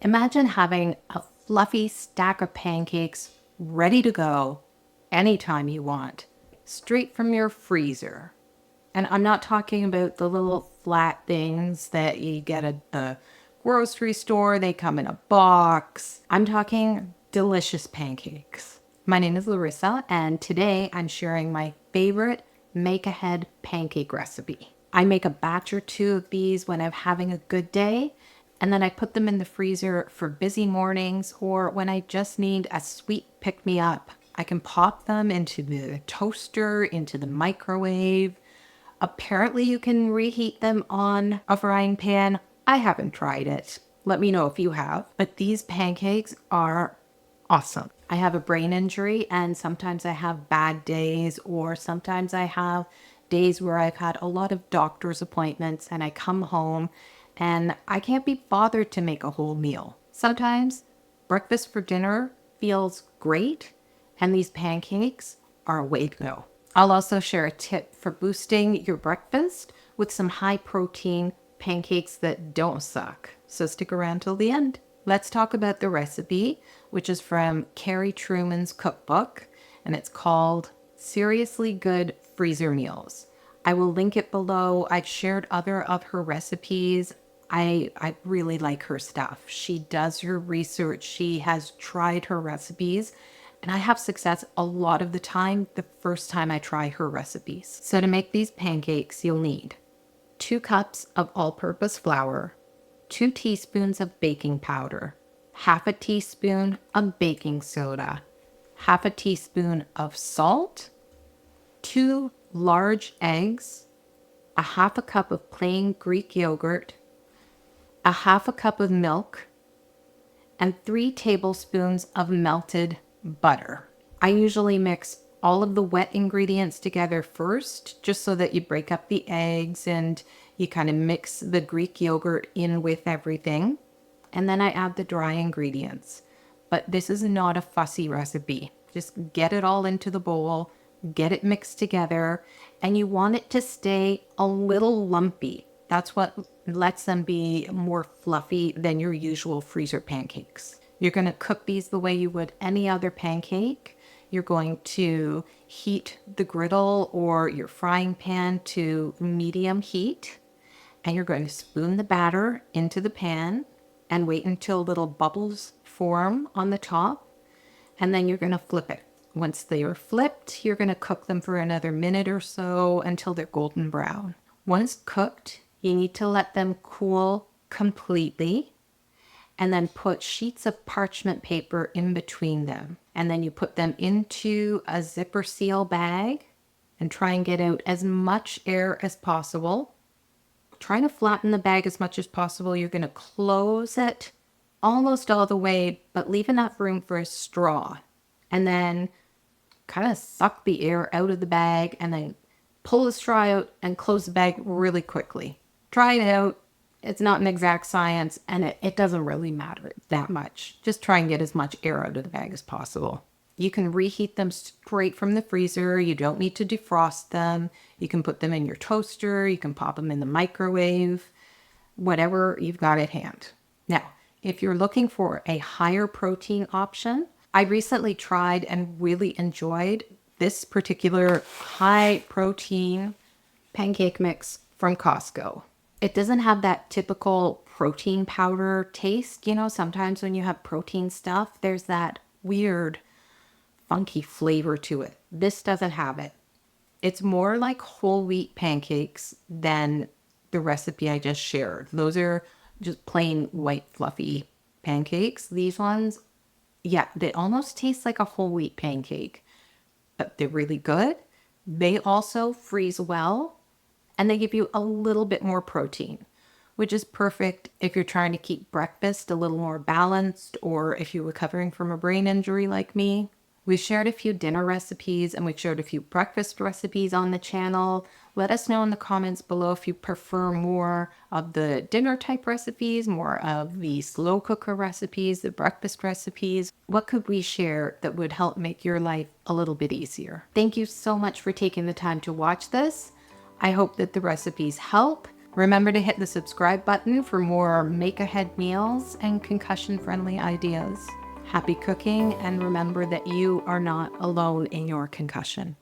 Imagine having a fluffy stack of pancakes ready to go anytime you want, straight from your freezer. And I'm not talking about the little flat things that you get at the grocery store. They come in a box. I'm talking delicious pancakes. My name is Larissa, and today I'm sharing my favorite make-ahead pancake recipe. I make a batch or two of these when I'm having a good day, and then I put them in the freezer for busy mornings or when I just need a sweet pick-me-up. I can pop them into the toaster, into the microwave. Apparently you can reheat them on a frying pan. I haven't tried it. Let me know if you have. But these pancakes are awesome. I have a brain injury and sometimes I have bad days, or sometimes I have days where I've had a lot of doctor's appointments and I come home and I can't be bothered to make a whole meal. Sometimes breakfast for dinner feels great, and these pancakes are a way to go. I'll also share a tip for boosting your breakfast with some high protein pancakes that don't suck. So stick around till the end. Let's talk about the recipe, which is from Carrie Truman's cookbook, and it's called Seriously Good Freezer Meals. I will link it below. I've shared other of her recipes. I really like her stuff. She does her research. She has tried her recipes, and I have success a lot of the time the first time I try her recipes. So to make these pancakes, you'll need 2 cups of all-purpose flour, 2 teaspoons of baking powder, half a teaspoon of baking soda, half a teaspoon of salt, 2 large eggs, a half a cup of plain Greek yogurt, a half a cup of milk, and 3 tablespoons of melted butter. I usually mix all of the wet ingredients together first, just so that you break up the eggs and you kind of mix the Greek yogurt in with everything. And then I add the dry ingredients. But this is not a fussy recipe. Just get it all into the bowl, get it mixed together, and you want it to stay a little lumpy. That's what lets them be more fluffy than your usual freezer pancakes. You're going to cook these the way you would any other pancake. You're going to heat the griddle or your frying pan to medium heat, and you're going to spoon the batter into the pan and wait until little bubbles form on the top, and then you're going to flip it. Once they are flipped, you're going to cook them for another minute or so until they're golden brown. Once cooked, you need to let them cool completely, and then put sheets of parchment paper in between them. And then you put them into a zipper seal bag and try and get out as much air as possible. Trying to flatten the bag as much as possible. You're going to close it almost all the way, but leave enough room for a straw. And then kind of suck the air out of the bag and then pull the straw out and close the bag really quickly. Try it out. It's not an exact science, and it doesn't really matter that much. Just try and get as much air out of the bag as possible. You can reheat them straight from the freezer. You don't need to defrost them. You can put them in your toaster. You can pop them in the microwave, whatever you've got at hand. Now, if you're looking for a higher protein option, I recently tried and really enjoyed this particular high protein pancake mix from Costco. It doesn't have that typical protein powder taste. You know, sometimes when you have protein stuff, there's that weird, funky flavor to it. This doesn't have it. It's more like whole wheat pancakes than the recipe I just shared. Those are just plain white, fluffy pancakes. These ones, yeah, they almost taste like a whole wheat pancake, but they're really good. They also freeze well, and they give you a little bit more protein, which is perfect if you're trying to keep breakfast a little more balanced, or if you're recovering from a brain injury like me. We've shared a few dinner recipes and we've shared a few breakfast recipes on the channel. Let us know in the comments below if you prefer more of the dinner type recipes, more of the slow cooker recipes, the breakfast recipes. What could we share that would help make your life a little bit easier? Thank you so much for taking the time to watch this. I hope that the recipes help. Remember to hit the subscribe button for more make-ahead meals and concussion-friendly ideas. Happy cooking, and remember that you are not alone in your concussion.